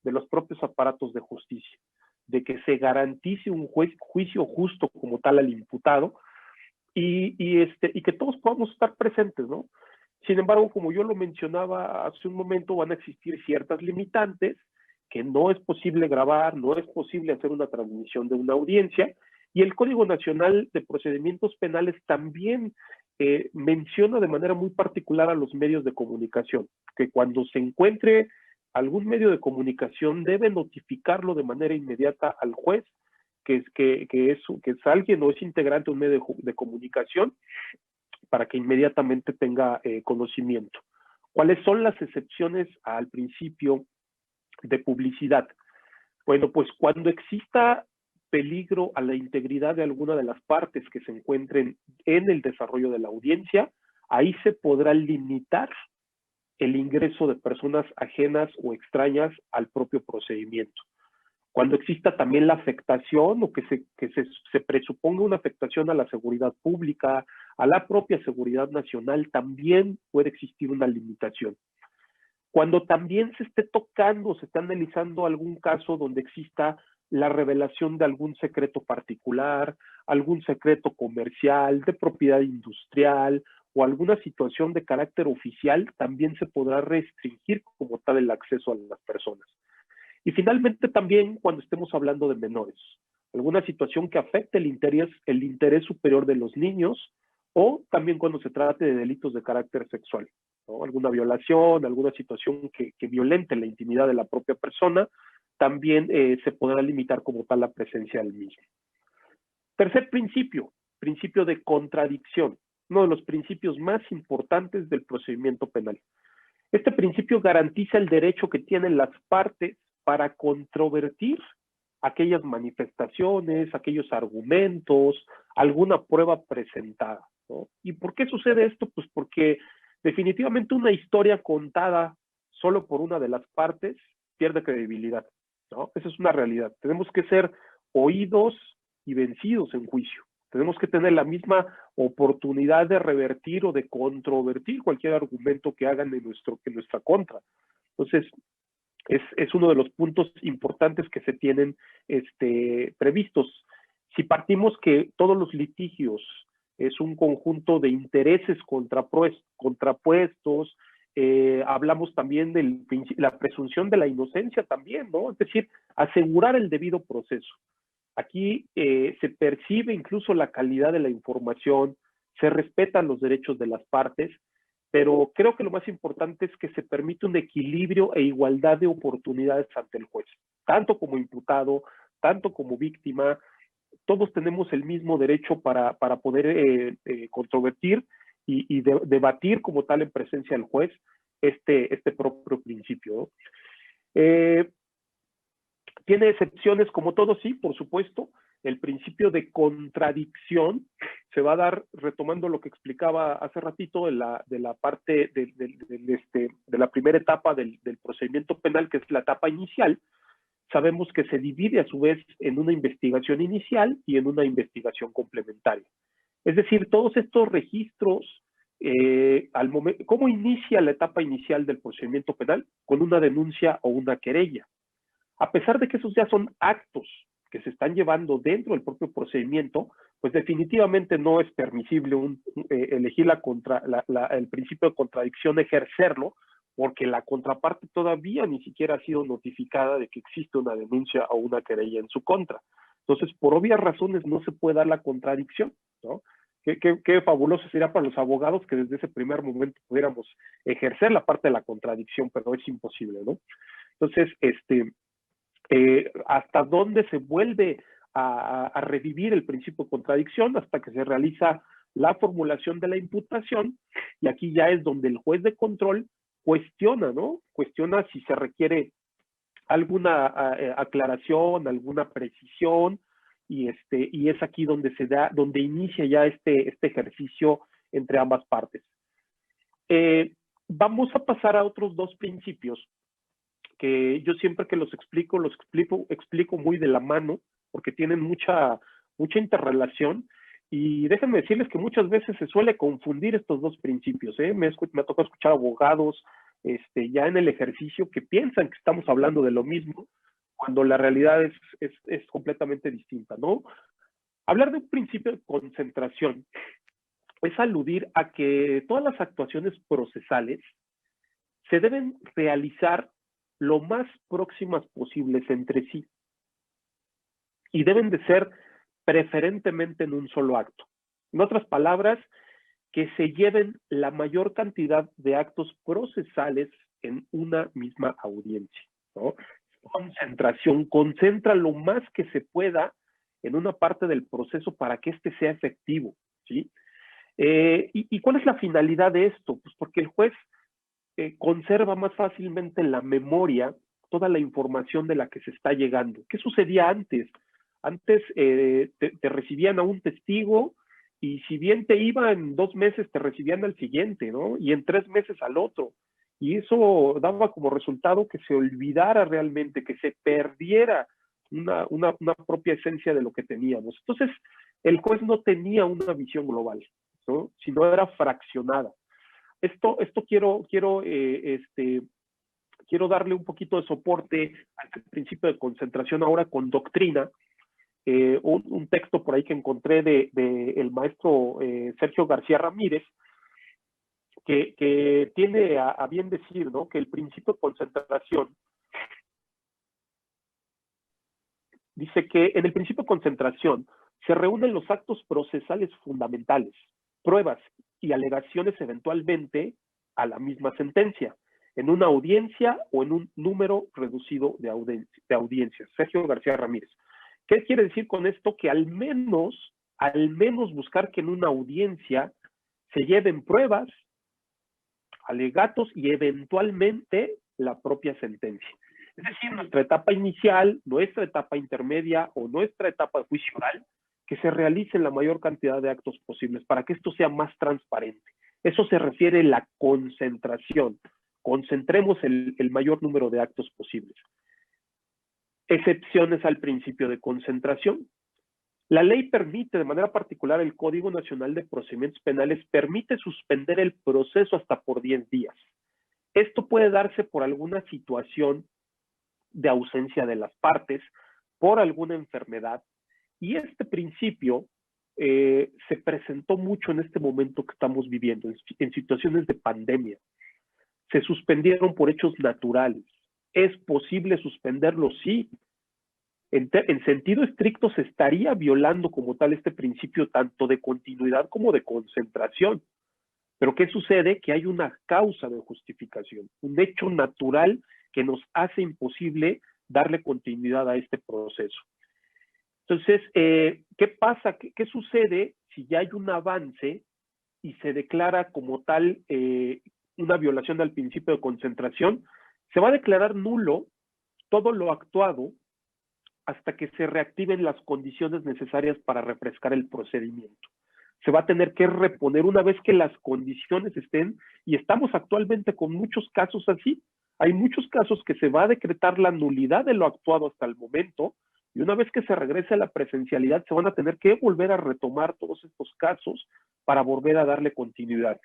de los propios aparatos de justicia, de que se garantice un juicio justo como tal al imputado, y que todos podamos estar presentes, ¿no? Sin embargo, como yo lo mencionaba hace un momento, van a existir ciertas limitantes, que no es posible grabar, no es posible hacer una transmisión de una audiencia, y el Código Nacional de Procedimientos Penales también menciona de manera muy particular a los medios de comunicación, que cuando se encuentre algún medio de comunicación debe notificarlo de manera inmediata al juez, que es alguien o es integrante de un medio de comunicación, para que inmediatamente tenga conocimiento. ¿Cuáles son las excepciones al principio de publicidad? Bueno, pues cuando exista peligro a la integridad de alguna de las partes que se encuentren en el desarrollo de la audiencia, ahí se podrá limitar el ingreso de personas ajenas o extrañas al propio procedimiento. Cuando exista también la afectación o que se presuponga una afectación a la seguridad pública, a la propia seguridad nacional, también puede existir una limitación. Cuando también se esté tocando, se esté analizando algún caso donde exista la revelación de algún secreto particular, algún secreto comercial, de propiedad industrial o alguna situación de carácter oficial, también se podrá restringir como tal el acceso a las personas. Y finalmente también cuando estemos hablando de menores, alguna situación que afecte el interés superior de los niños, o también cuando se trate de delitos de carácter sexual, ¿no? Alguna violación, alguna situación que violente la intimidad de la propia persona, también se podrá limitar como tal la presencia del mismo. Tercer principio, principio de contradicción, uno de los principios más importantes del procedimiento penal. Este principio garantiza el derecho que tienen las partes para controvertir aquellas manifestaciones, aquellos argumentos, alguna prueba presentada, ¿no? ¿Y por qué sucede esto? Pues porque definitivamente una historia contada solo por una de las partes pierde credibilidad, ¿no? Esa es una realidad. Tenemos que ser oídos y vencidos en juicio. Tenemos que tener la misma oportunidad de revertir o de controvertir cualquier argumento que hagan en nuestra contra. Entonces, es uno de los puntos importantes que se tienen previstos. Si partimos que todos los litigios es un conjunto de intereses contrapuestos, hablamos también de la presunción de la inocencia también, ¿no? Es decir, asegurar el debido proceso. Aquí se percibe incluso la calidad de la información, se respetan los derechos de las partes, pero creo que lo más importante es que se permite un equilibrio e igualdad de oportunidades ante el juez, tanto como imputado, tanto como víctima. Todos tenemos el mismo derecho para poder controvertir y debatir como tal en presencia del juez este propio principio, ¿no? Tiene excepciones como todo, sí, por supuesto. El principio de contradicción se va a dar, retomando lo que explicaba hace ratito de la parte de la primera etapa del procedimiento penal, que es la etapa inicial. Sabemos que se divide a su vez en una investigación inicial y en una investigación complementaria. Es decir, todos estos registros, ¿cómo inicia la etapa inicial del procedimiento penal? Con una denuncia o una querella. A pesar de que esos ya son actos que se están llevando dentro del propio procedimiento, pues definitivamente no es permisible elegir el principio de contradicción, ejercerlo, porque la contraparte todavía ni siquiera ha sido notificada de que existe una denuncia o una querella en su contra. Entonces, por obvias razones no se puede dar la contradicción, ¿no? Qué fabuloso sería para los abogados que desde ese primer momento pudiéramos ejercer la parte de la contradicción, pero es imposible, ¿no? Entonces, hasta dónde se vuelve a revivir el principio de contradicción, hasta que se realiza la formulación de la imputación, y aquí ya es donde el juez de control cuestiona, ¿no? Cuestiona si se requiere alguna aclaración, alguna precisión, y es aquí donde donde inicia ya este ejercicio entre ambas partes. Vamos a pasar a otros dos principios que yo siempre que los explico muy de la mano, porque tienen mucha interrelación, y déjenme decirles que muchas veces se suele confundir estos dos principios, ¿eh? Me ha tocado escuchar abogados ya en el ejercicio que piensan que estamos hablando de lo mismo, cuando la realidad es completamente distinta, ¿no? Hablar de un principio de concentración es aludir a que todas las actuaciones procesales se deben realizar lo más próximas posibles entre sí y deben de ser preferentemente en un solo acto. En otras palabras, que se lleven la mayor cantidad de actos procesales en una misma audiencia, ¿no? Concentración, concentra lo más que se pueda en una parte del proceso para que éste sea efectivo, ¿sí? ¿Y cuál es la finalidad de esto? Pues porque el juez conserva más fácilmente en la memoria toda la información de la que se está llegando. ¿Qué sucedía antes? Antes te recibían a un testigo y si bien te iba en 2 meses, te recibían al siguiente, ¿no? Y en 3 meses al otro. Y eso daba como resultado que se olvidara realmente, que se perdiera una propia esencia de lo que teníamos. Entonces, el juez no tenía una visión global, ¿no? Sino era fraccionada. Esto quiero darle un poquito de soporte al principio de concentración ahora con doctrina. Un texto por ahí que encontré de el maestro Sergio García Ramírez, que tiene a bien decir, ¿no?, que el principio de concentración dice que en el principio de concentración se reúnen los actos procesales fundamentales, pruebas y alegaciones eventualmente a la misma sentencia, en una audiencia o en un número reducido de audiencias. Sergio García Ramírez. ¿Qué quiere decir con esto? Que al menos buscar que en una audiencia se lleven pruebas, alegatos y eventualmente la propia sentencia. Es decir, nuestra etapa inicial, nuestra etapa intermedia o nuestra etapa de juicio oral, que se realicen la mayor cantidad de actos posibles para que esto sea más transparente. Eso se refiere a la concentración. Concentremos el mayor número de actos posibles. Excepciones al principio de concentración. La ley permite, de manera particular, el Código Nacional de Procedimientos Penales permite suspender el proceso hasta por 10 días. Esto puede darse por alguna situación de ausencia de las partes, por alguna enfermedad, y este principio se presentó mucho en este momento que estamos viviendo, en situaciones de pandemia. Se suspendieron por hechos naturales. ¿Es posible suspenderlo? Sí. En sentido estricto se estaría violando como tal este principio tanto de continuidad como de concentración. Pero ¿qué sucede? Que hay una causa de justificación, un hecho natural que nos hace imposible darle continuidad a este proceso. Entonces, ¿qué pasa? ¿Qué sucede si ya hay un avance y se declara como tal una violación al principio de concentración? Se va a declarar nulo todo lo actuado hasta que se reactiven las condiciones necesarias para refrescar el procedimiento. Se va a tener que reponer una vez que las condiciones estén, y estamos actualmente con muchos casos así. Hay muchos casos que se va a decretar la nulidad de lo actuado hasta el momento, y una vez que se regrese a la presencialidad, se van a tener que volver a retomar todos estos casos para volver a darle continuidad.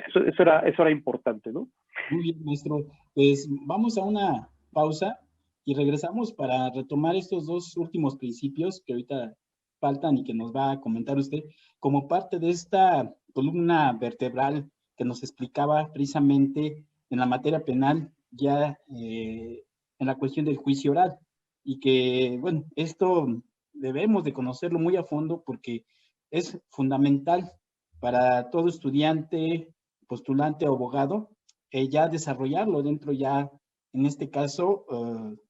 Eso era importante, ¿no? Muy bien, maestro. Pues vamos a una pausa y regresamos para retomar estos dos últimos principios que ahorita faltan y que nos va a comentar usted como parte de esta columna vertebral que nos explicaba precisamente en la materia penal ya en la cuestión del juicio oral, y que, bueno, esto debemos de conocerlo muy a fondo porque es fundamental para todo estudiante, postulante o abogado, ya desarrollarlo dentro ya, en este caso,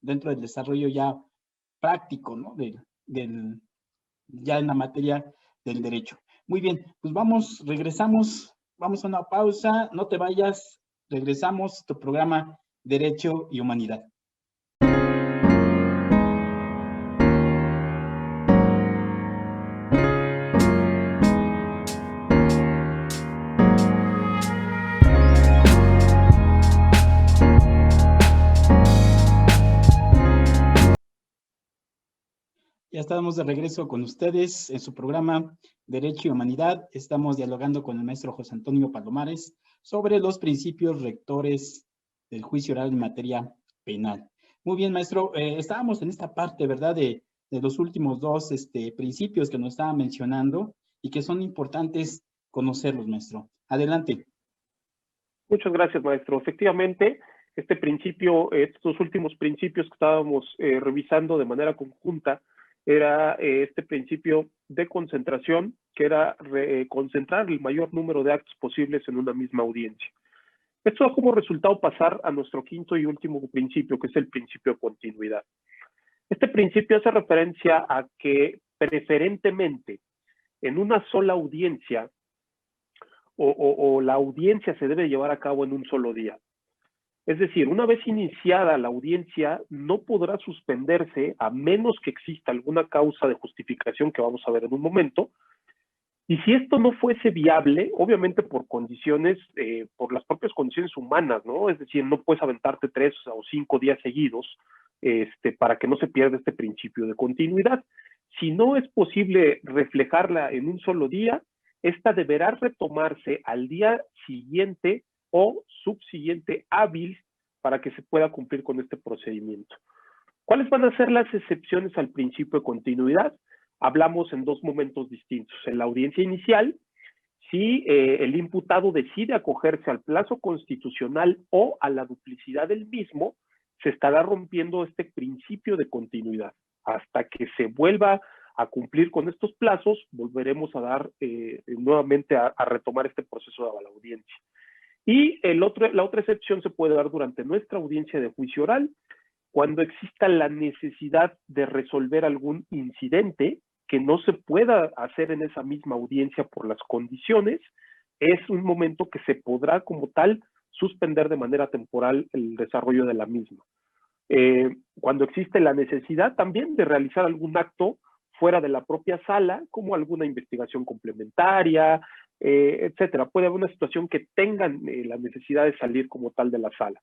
dentro del desarrollo ya práctico, ¿no? Ya en la materia del derecho. Muy bien, pues regresamos, vamos a una pausa, no te vayas, regresamos a tu programa Derecho y Humanidad. Ya estamos de regreso con ustedes en su programa Derecho y Humanidad. Estamos dialogando con el maestro José Antonio Palomares sobre los principios rectores del juicio oral en materia penal. Muy bien, maestro. Estábamos en esta parte, ¿verdad?, de los últimos dos principios que nos estaba mencionando y que son importantes conocerlos, maestro. Adelante. Muchas gracias, maestro. Efectivamente, estos últimos principios que estábamos revisando de manera conjunta, era este principio de concentración, que era concentrar el mayor número de actos posibles en una misma audiencia. Esto da como resultado pasar a nuestro quinto y último principio, que es el principio de continuidad. Este principio hace referencia a que preferentemente en una sola audiencia o la audiencia se debe llevar a cabo en un solo día. Es decir, una vez iniciada la audiencia, no podrá suspenderse a menos que exista alguna causa de justificación que vamos a ver en un momento. Y si esto no fuese viable, obviamente por condiciones, por las propias condiciones humanas, ¿no? Es decir, no puedes aventarte 3 o 5 días seguidos para que no se pierda este principio de continuidad. Si no es posible reflejarla en un solo día, esta deberá retomarse al día siguiente o subsiguiente hábil para que se pueda cumplir con este procedimiento. ¿Cuáles van a ser las excepciones al principio de continuidad? Hablamos en 2 momentos distintos. En la audiencia inicial, si el imputado decide acogerse al plazo constitucional o a la duplicidad del mismo, se estará rompiendo este principio de continuidad. Hasta que se vuelva a cumplir con estos plazos, volveremos a dar nuevamente a retomar este proceso de la audiencia. Y la otra excepción se puede dar durante nuestra audiencia de juicio oral, cuando exista la necesidad de resolver algún incidente que no se pueda hacer en esa misma audiencia por las condiciones, es un momento que se podrá como tal suspender de manera temporal el desarrollo de la misma. Cuando existe la necesidad también de realizar algún acto fuera de la propia sala, como alguna investigación complementaria, etcétera. Puede haber una situación que tengan la necesidad de salir como tal de la sala.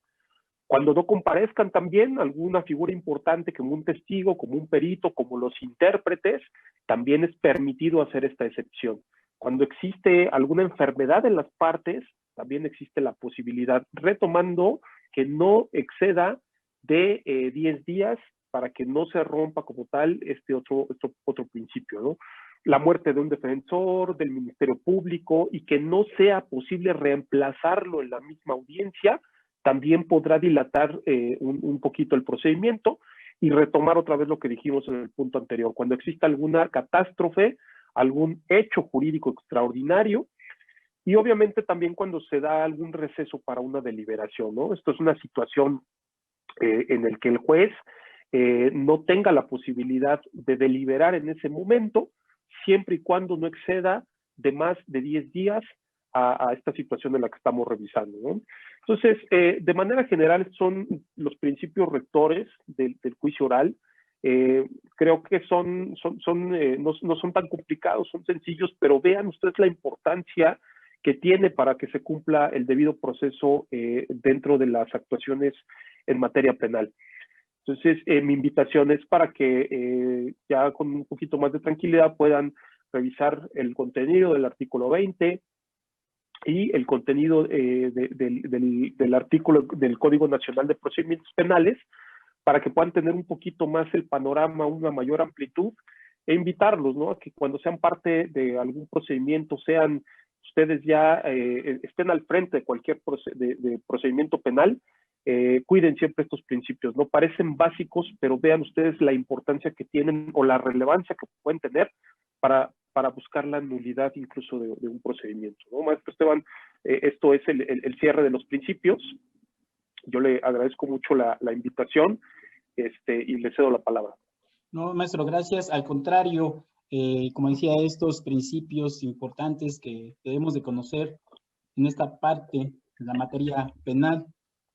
Cuando no comparezcan también alguna figura importante como un testigo, como un perito, como los intérpretes, también es permitido hacer esta excepción. Cuando existe alguna enfermedad en las partes, también existe la posibilidad, retomando que no exceda de 10 días para que no se rompa como tal este otro principio, ¿no? La muerte de un defensor, del Ministerio Público, y que no sea posible reemplazarlo en la misma audiencia, también podrá dilatar un poquito el procedimiento y retomar otra vez lo que dijimos en el punto anterior. Cuando exista alguna catástrofe, algún hecho jurídico extraordinario, y obviamente también cuando se da algún receso para una deliberación, ¿no? Esto es una situación en la que el juez no tenga la posibilidad de deliberar en ese momento, siempre y cuando no exceda de más de 10 días a esta situación en la que estamos revisando, ¿no? Entonces, de manera general, son los principios rectores del juicio oral. Creo que no son tan complicados, son sencillos, pero vean ustedes la importancia que tiene para que se cumpla el debido proceso dentro de las actuaciones en materia penal. Entonces, mi invitación es para que ya con un poquito más de tranquilidad puedan revisar el contenido del artículo 20 y el contenido del artículo del Código Nacional de Procedimientos Penales, para que puedan tener un poquito más el panorama, una mayor amplitud, e invitarlos, ¿no?, a que cuando sean parte de algún procedimiento, sean ustedes ya estén al frente de cualquier procedimiento penal, cuiden siempre estos principios, ¿no? Parecen básicos, pero vean ustedes la importancia que tienen o la relevancia que pueden tener para buscar la nulidad incluso de un procedimiento, ¿no? Maestro Esteban, esto es el cierre de los principios. Yo le agradezco mucho la invitación y le cedo la palabra. No, maestro, gracias. Al contrario, como decía, estos principios importantes que debemos de conocer en esta parte de la materia penal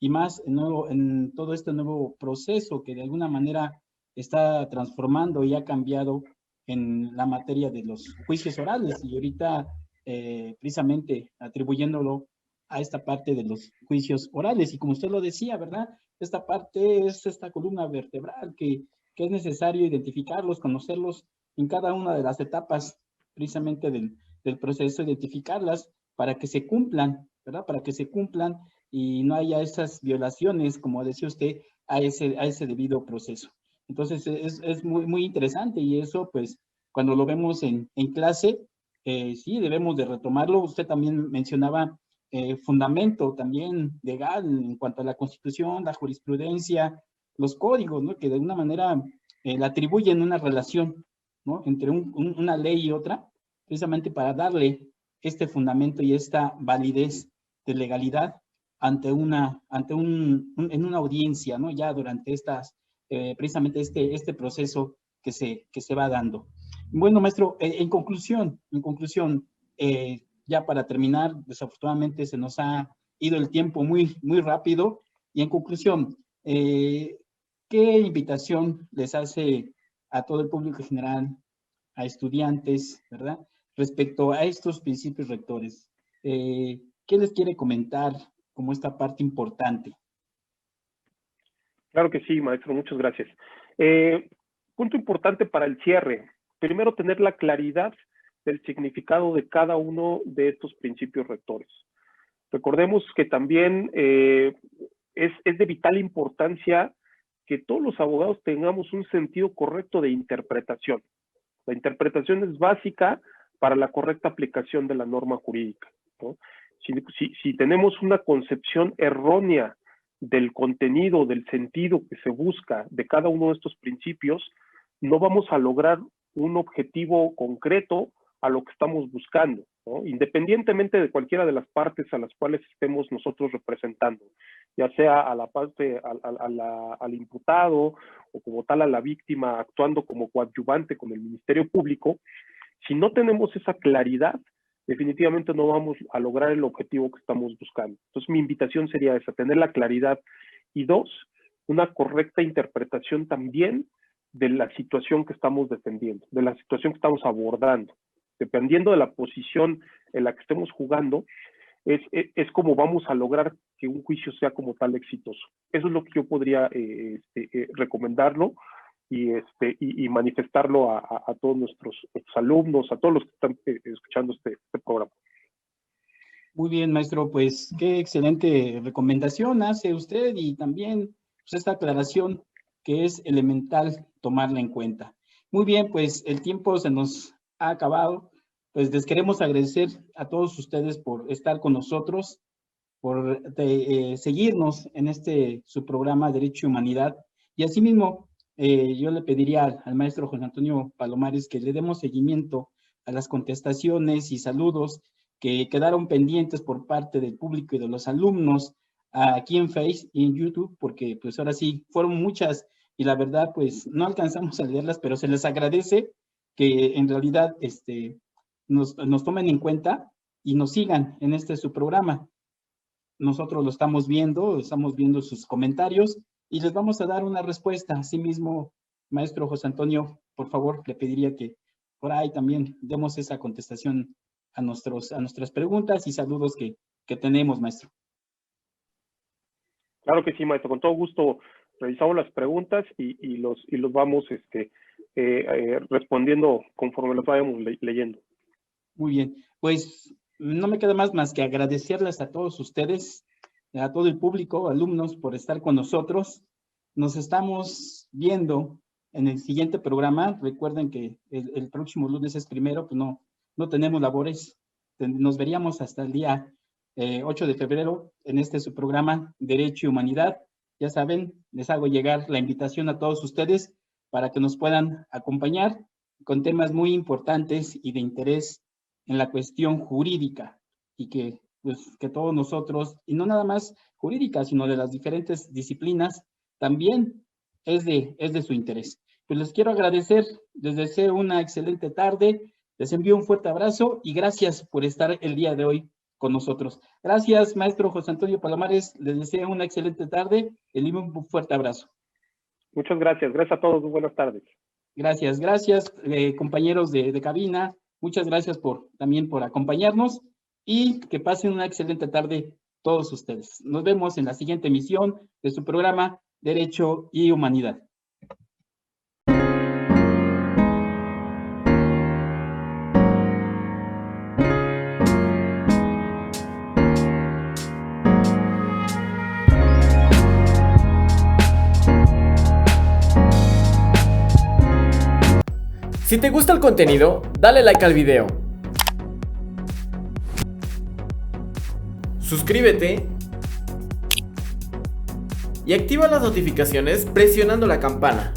y más en todo este nuevo proceso que de alguna manera está transformando y ha cambiado en la materia de los juicios orales, y ahorita precisamente atribuyéndolo a esta parte de los juicios orales. Y como usted lo decía, ¿verdad? Esta parte es esta columna vertebral que es necesario identificarlos, conocerlos en cada una de las etapas precisamente del proceso, identificarlas para que se cumplan, ¿verdad? Para que se cumplan y no haya esas violaciones, como decía usted, a ese debido proceso. Entonces, es muy, muy interesante, y eso, pues, cuando lo vemos en clase, sí, debemos de retomarlo. Usted también mencionaba fundamento también legal en cuanto a la Constitución, la jurisprudencia, los códigos, ¿no?, que de alguna manera le atribuyen una relación, ¿no?, entre una ley y otra, precisamente para darle este fundamento y esta validez de legalidad en una audiencia, ¿no?, ya durante precisamente este proceso que se va dando. Bueno, maestro, en conclusión, ya para terminar, desafortunadamente se nos ha ido el tiempo muy, muy rápido. Y en conclusión, ¿qué invitación les hace a todo el público en general, a estudiantes, ¿verdad?, respecto a estos principios rectores? ¿Qué les quiere comentar como esta parte importante? Claro que sí, maestro, muchas gracias. Punto importante para el cierre. Primero, tener la claridad del significado de cada uno de estos principios rectores. Recordemos que también es de vital importancia que todos los abogados tengamos un sentido correcto de interpretación. La interpretación es básica para la correcta aplicación de la norma jurídica, ¿no? Si tenemos una concepción errónea del contenido, del sentido que se busca de cada uno de estos principios, no vamos a lograr un objetivo concreto a lo que estamos buscando, ¿no? Independientemente de cualquiera de las partes a las cuales estemos nosotros representando, ya sea a la parte, al imputado o como tal a la víctima actuando como coadyuvante con el Ministerio Público. Si no tenemos esa claridad, definitivamente no vamos a lograr el objetivo que estamos buscando. Entonces, mi invitación sería esa, tener la claridad. Y dos, una correcta interpretación también de la situación que estamos defendiendo, de la situación que estamos abordando. Dependiendo de la posición en la que estemos jugando, es como vamos a lograr que un juicio sea como tal exitoso. Eso es lo que yo podría recomendarlo y manifestarlo a todos nuestros alumnos, a todos los que están escuchando este programa. Muy bien, maestro, pues qué excelente recomendación hace usted y también pues, esta aclaración que es elemental tomarla en cuenta. Muy bien, pues el tiempo se nos ha acabado. Pues les queremos agradecer a todos ustedes por estar con nosotros, por seguirnos en su programa Derecho y Humanidad. Y asimismo, yo le pediría al maestro José Antonio Palomares que le demos seguimiento a las contestaciones y saludos que quedaron pendientes por parte del público y de los alumnos aquí en Face y en YouTube, porque pues ahora sí, fueron muchas y la verdad pues no alcanzamos a leerlas, pero se les agradece que en realidad nos tomen en cuenta y nos sigan en su programa. Nosotros lo estamos viendo sus comentarios y les vamos a dar una respuesta. Asimismo, maestro José Antonio, por favor, le pediría que por ahí también demos esa contestación a nuestras preguntas y saludos que tenemos, maestro. Claro que sí, maestro, con todo gusto revisamos las preguntas y los vamos respondiendo conforme los vayamos leyendo. Muy bien, pues no me queda más que agradecerles a todos ustedes, a todo el público, alumnos, por estar con nosotros. Nos estamos viendo en el siguiente programa. Recuerden que el próximo lunes es primero, pues no tenemos labores. Nos veríamos hasta el día 8 de febrero en su programa Derecho y Humanidad. Ya saben, les hago llegar la invitación a todos ustedes para que nos puedan acompañar con temas muy importantes y de interés en la cuestión jurídica y que todos nosotros, y no nada más jurídica, sino de las diferentes disciplinas, también es de su interés. Pues les quiero agradecer, les deseo una excelente tarde, les envío un fuerte abrazo y gracias por estar el día de hoy con nosotros. Gracias, maestro José Antonio Palomares, les deseo una excelente tarde, les envío un fuerte abrazo. Muchas gracias, gracias a todos, buenas tardes. Gracias, compañeros de cabina, muchas gracias también por acompañarnos y que pasen una excelente tarde todos ustedes. Nos vemos en la siguiente emisión de su programa Derecho y Humanidad. Si te gusta el contenido, dale like al video. Suscríbete y activa las notificaciones presionando la campana.